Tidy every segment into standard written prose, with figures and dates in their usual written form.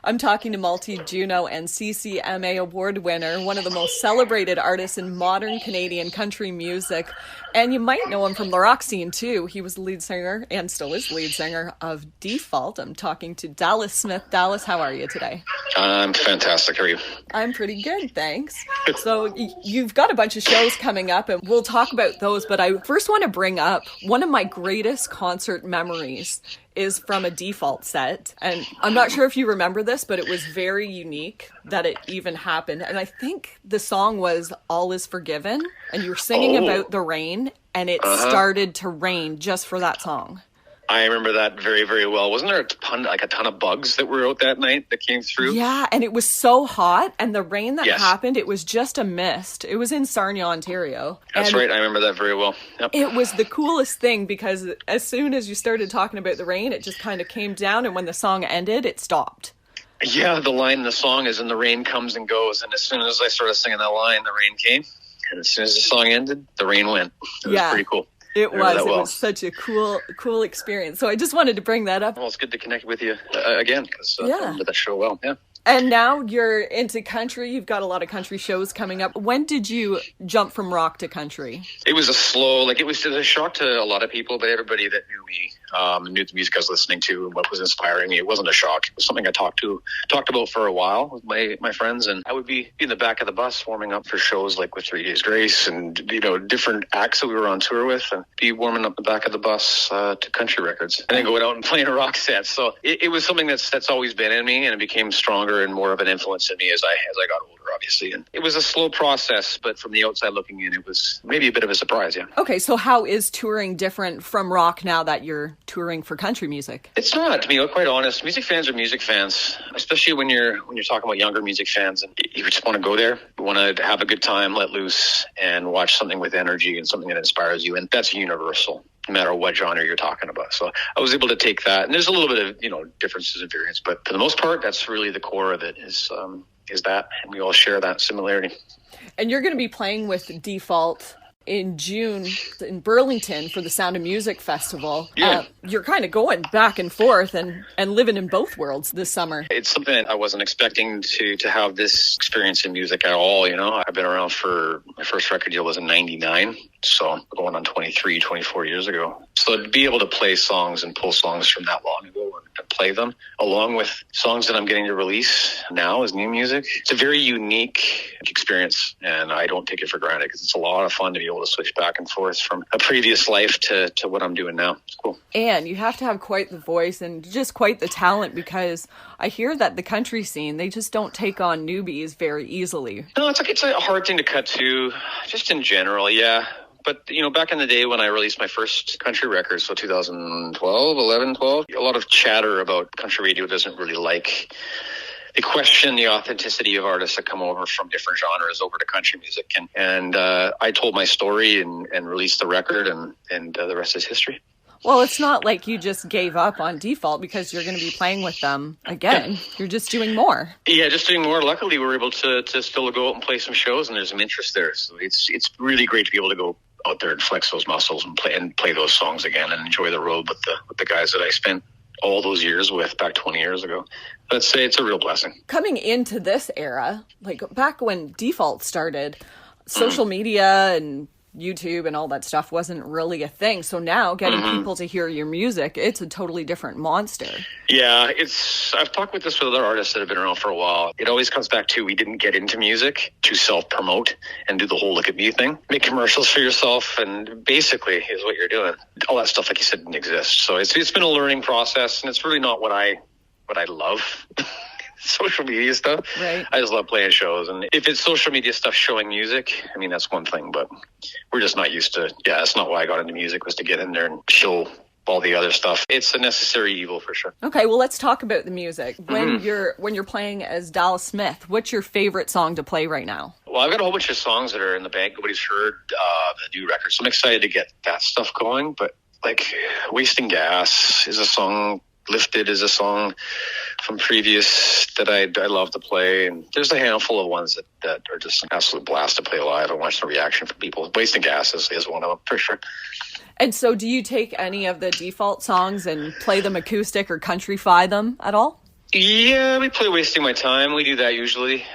I'm talking to multi-JUNO and CCMA award winner, one of the most celebrated artists in modern Canadian country music. And you might know him from the rock scene, too. He was the lead singer, and still is the lead singer, of Default. I'm talking to Dallas Smith. Dallas, how are you today? I'm fantastic. How are you? I'm pretty good, thanks. So you've got a bunch of shows coming up, and we'll talk about those. But I first want to bring up one of my greatest concert memories is from a Default set. And I'm not sure if you remember this, but it was very unique that it even happened. And I think the song was All Is Forgiven, and you were singing about the rain, and it started to rain just for that song. I remember that very, very well. Wasn't there a ton of bugs that were out that night that came through? Yeah, and it was so hot, and the rain that happened, it was just a mist. It was in Sarnia, Ontario. That's right, I remember that very well. Yep. It was the coolest thing because as soon as you started talking about the rain, it just kind of came down, and when the song ended, it stopped. Yeah, the line in the song is, and the rain comes and goes, and as soon as I started singing that line, the rain came, and as soon as the song ended, the rain went. It was pretty cool. It was such a cool experience. So I just wanted to bring that up. Well, it's good to connect with you again, because I remember that show well. Yeah. And now you're into country. You've got a lot of country shows coming up. When did you jump from rock to country? It was a slow, it was a shock to a lot of people, but everybody that knew me, knew the music I was listening to and what was inspiring me. It wasn't a shock. It was something I talked about for a while with my friends, and I would be in the back of the bus warming up for shows like with 3 Days Grace and, different acts that we were on tour with, and be warming up the back of the bus to country records and then going out and playing a rock set. So it was something that's always been in me, and it became stronger and more of an influence in me as I got older, obviously. And it was a slow process, but from the outside looking in, it was maybe a bit of a surprise, yeah. Okay, so how is touring different from rock now that you're touring for country music? It's not, to be quite honest. Music fans are music fans, especially when you're talking about younger music fans, and you just want to go there. You want to have a good time, let loose, and watch something with energy and something that inspires you, and that's universal, no matter what genre you're talking about. So I was able to take that, and there's a little bit of, differences and variance, but for the most part, that's really the core of it is that, and we all share that similarity. And you're going to be playing with Default in June in Burlington for the Sound of Music Festival. Yeah. You're kind of going back and forth and living in both worlds this summer. It's something that I wasn't expecting to have this experience in music at all. I've been around for, my first record deal was in 99. So going on 24 years ago. So to be able to play songs and pull songs from that long ago and play them along with songs that I'm getting to release now as new music, it's a very unique experience, and I don't take it for granted because it's a lot of fun to be able to switch back and forth from a previous life to what I'm doing now. It's cool. And you have to have quite the voice and just quite the talent, because I hear that the country scene, they just don't take on newbies very easily. No, it's a hard thing to cut to, just in general, yeah. But, back in the day when I released my first country record, so 2012, a lot of chatter about country radio doesn't really they question the authenticity of artists that come over from different genres over to country music. And I told my story and released the record, and the rest is history. Well, it's not like you just gave up on Default, because you're going to be playing with them again. Yeah. You're just doing more. Yeah, just doing more. Luckily, we were able to still go out and play some shows, and there's some interest there. So it's really great to be able to go out there and flex those muscles and play those songs again and enjoy the road with the guys that I spent all those years with back 20 years ago. Let's say it's a real blessing. Coming into this era, like back when Default started, social media and YouTube and all that stuff wasn't really a thing. So now getting people to hear your music, it's a totally different monster. Yeah, I've talked with this with other artists that have been around for a while. It always comes back to, we didn't get into music to self-promote and do the whole look at me thing. Make commercials for yourself, and basically is what you're doing. All that stuff, like you said, didn't exist. So it's been a learning process, and it's really not what I love. Social media stuff. Right. I just love playing shows, and if it's social media stuff showing music, that's one thing, but we're just not used to. Yeah, that's not why I got into music, was to get in there and show all the other stuff. It's a necessary evil for sure. Okay, well, let's talk about the music. When you're playing as Dallas Smith, what's your favorite song to play right now? Well, I've got a whole bunch of songs that are in the bank. Nobody's heard the new record, so I'm excited to get that stuff going. But like Wastin Gas is a song. Lifted is a song from previous that I love to play, and there's a handful of ones that are just an absolute blast to play live and watch the reaction from people. Wastin Gas is one of them for sure. And so do you take any of the Default songs and play them acoustic or countryfy them at all? Yeah, we play Wasting My Time. We do that usually.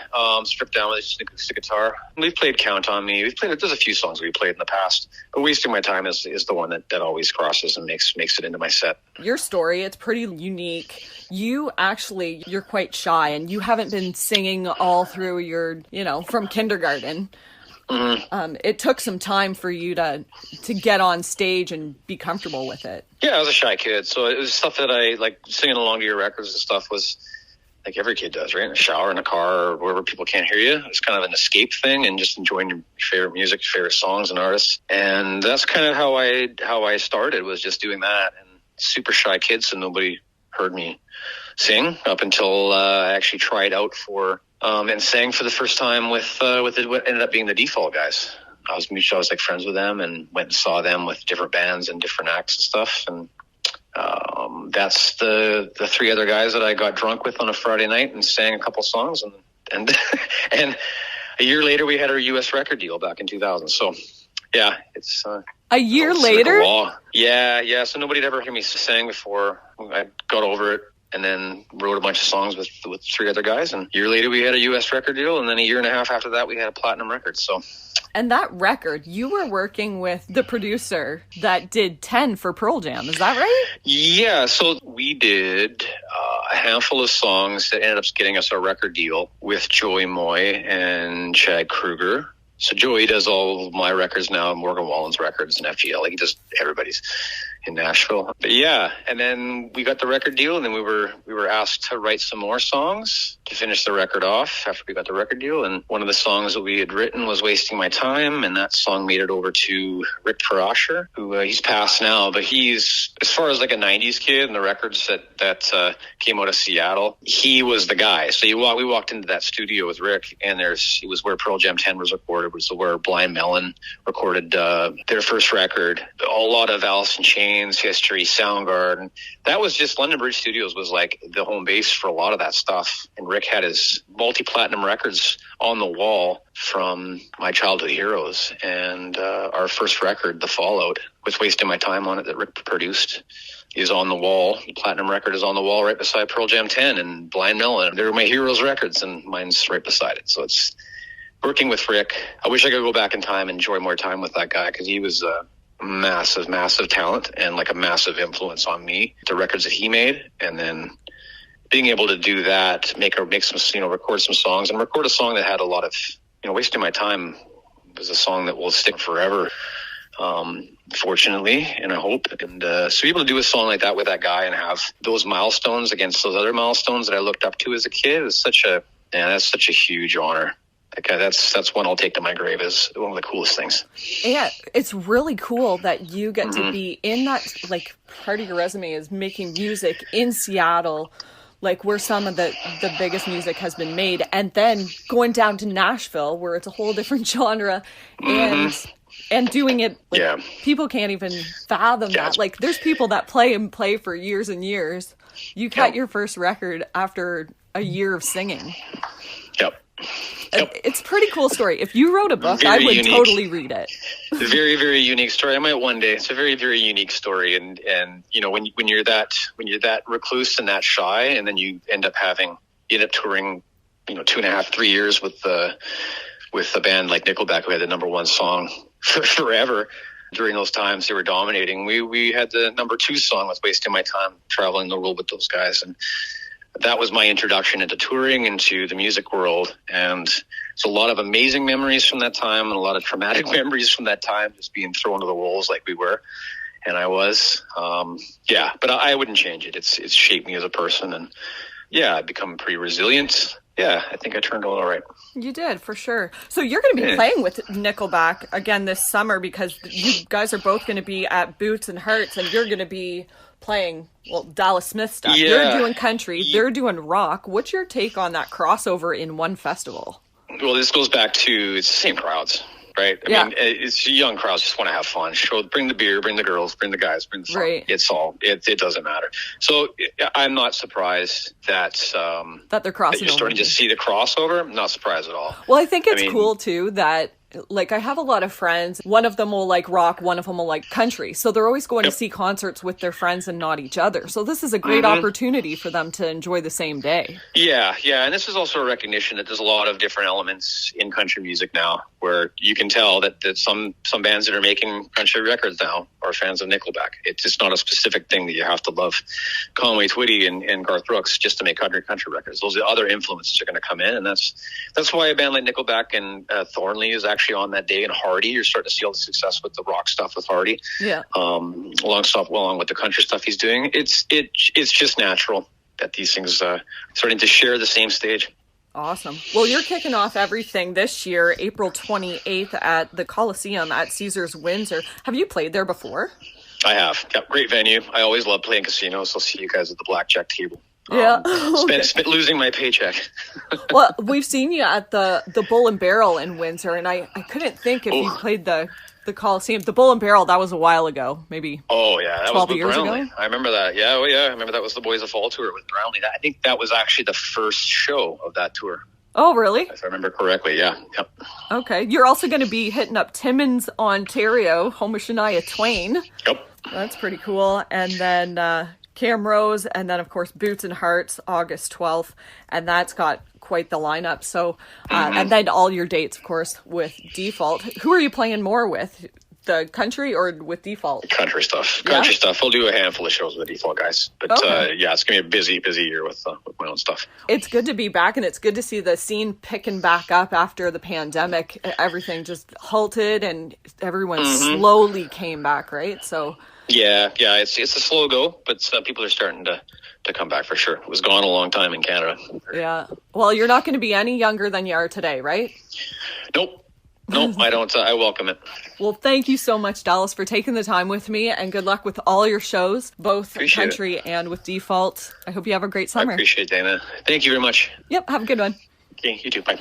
Stripped down with just an acoustic guitar. We've played Count on Me. There's a few songs we played in the past, but Wasting My Time is the one that always crosses and makes it into my set. Your story, it's pretty unique. You're quite shy, and you haven't been singing all through your, from kindergarten. Mm-hmm. It took some time for you to get on stage and be comfortable with it. Yeah, I was a shy kid, so it was stuff that I like. Singing along to your records and stuff was like every kid does, right? In a shower, in a car, or wherever people can't hear you. It's kind of an escape thing, and just enjoying your favorite music, your favorite songs and artists. And that's kind of how I started, was just doing that. And super shy kid, so nobody heard me sing up until I actually tried out for. And sang for the first time with what ended up being the Default guys. I was like friends with them and went and saw them with different bands and different acts and stuff. And that's the three other guys that I got drunk with on a Friday night and sang a couple songs. And and a year later we had our U.S. record deal back in 2000. So yeah, it's a year later. Yeah. So nobody had ever heard me sing before. I got over it. And then wrote a bunch of songs with three other guys. And a year later, we had a U.S. record deal. And then a year and a half after that, we had a platinum record. And that record, you were working with the producer that did 10 for Pearl Jam. Is that right? Yeah. So we did a handful of songs that ended up getting us our record deal with Joey Moy and Chad Kruger. So Joey does all of my records now, Morgan Wallen's records and FGL. Like, he does everybody's in Nashville. But yeah, and then we got the record deal, and then we were asked to write some more songs to finish the record off after we got the record deal. And one of the songs that we had written was Wasting My Time, and that song made it over to Rick Parasher, who he's passed now, but he's, as far as like a 90s kid and the records that came out of Seattle, he was the guy. So we walked into that studio with Rick, and it was where Pearl Jam 10 was recorded, it was where Blind Melon recorded their first record. A lot of Alice in Chains, History, Soundgarden. That was just, London Bridge Studios was like the home base for a lot of that stuff. And Rick had his multi-platinum records on the wall from my childhood heroes. And our first record, The Fallout, with Wasting My Time on it, that Rick produced, is on the wall. The platinum record is on the wall right beside Pearl Jam 10 and Blind Melon. They're my heroes' records, and mine's right beside it. So it's working with Rick. I wish I could go back in time and enjoy more time with that guy, because he was massive talent and like a massive influence on me, the records that he made. And then being able to do that, make some, record some songs, and record a song that had a lot of, Wasting My Time was a song that will stick forever, fortunately, and I hope. And so be able to do a song like that with that guy and have those milestones against those other milestones that I looked up to as a kid is that's such a huge honor. Okay, that's one I'll take to my grave as one of the coolest things. Yeah, it's really cool that you get to be in that, like, part of your resume is making music in Seattle, like where some of the biggest music has been made, and then going down to Nashville where it's a whole different genre, and doing it, like, people can't even fathom that. Like, there's people that play for years and years. You cut your first record after a year of singing. Yep. It's a pretty cool story. If you wrote a book, very I would unique. Totally read it. Very, very unique story. I might one day. It's a very, very unique story. And when you're that recluse and that shy, and then you end up touring, 2.5, 3 years with a band like Nickelback, who had the number one song for forever. During those times, they were dominating. We had the number 2 song with Wasting My Time, traveling the world with those guys. And that was my introduction into touring, into the music world. And it's a lot of amazing memories from that time and a lot of traumatic memories from that time, just being thrown to the wolves like we were. And I was, but I wouldn't change it. It's shaped me as a person. And I've become pretty resilient. Yeah, I think I turned out all right. You did, for sure. So you're going to be playing with Nickelback again this summer, because you guys are both going to be at Boots and Hearts, and you're going to be playing, Dallas Smith stuff. Yeah. You're doing country, they're doing rock. What's your take on that crossover in one festival? Well, this goes back to, it's the same crowds, right? I mean, it's young crowds just want to have fun. Bring the beer, bring the girls, bring the guys, bring the fun. Right. It doesn't matter. So I'm not surprised that they're crossing. That you're starting to see the crossover. I'm not surprised at all. Well, I think it's cool too that like I have a lot of friends. One of them will like rock, one of them will like country. So they're always going to see concerts with their friends and not each other. So this is a great opportunity for them to enjoy the same day. Yeah. And this is also a recognition that there's a lot of different elements in country music now, where you can tell that some bands that are making country records now are fans of Nickelback. It's just not a specific thing that you have to love Conway Twitty and Garth Brooks just to make country records. Those are other influences are going to come in, and that's why a band like Nickelback and Thornley is actually on that day. And Hardy, you're starting to see all the success with the rock stuff with Hardy. Yeah. Along with the country stuff he's doing. It's just natural that these things starting to share the same stage. Awesome. Well, you're kicking off everything this year, April 28th at the Colosseum at Caesars Windsor. Have you played there before? I have. Yep, great venue. I always love playing casinos. I'll see you guys at the blackjack table. Yeah. Spent losing my paycheck. Well, we've seen you at the Bull and Barrel in Windsor, and I couldn't think if you played the Colosseum. The Bull and Barrel, that was a while ago, maybe. Oh, yeah. That 12 was years Brownlee. ago? I remember that. Yeah, I remember that was the Boys of Fall tour with Brownlee. I think that was actually the first show of that tour. Oh, really? If I remember correctly, yeah. Yep. Okay. You're also going to be hitting up Timmins, Ontario, home of Shania Twain. Yep. That's pretty cool. And then Cam Rose, and then, of course, Boots and Hearts, August 12th. And that's got quite the lineup. So, and then all your dates, of course, with Default. Who are you playing more with? The country or with Default? Country stuff. Yeah? Country stuff. We'll do a handful of shows with the Default guys. But it's going to be a busy year with my own stuff. It's good to be back, and it's good to see the scene picking back up after the pandemic. Everything just halted and everyone slowly came back, right? So yeah, it's a slow go, but people are starting to come back for sure. It was gone a long time in Canada. Yeah. Well, you're not going to be any younger than you are today, right? Nope, I don't. I welcome it. Well, thank you so much, Dallas, for taking the time with me, and good luck with all your shows, both country and with Default. I hope you have a great summer. I appreciate it, Dana. Thank you very much. Yep, have a good one. Okay, you too. Bye.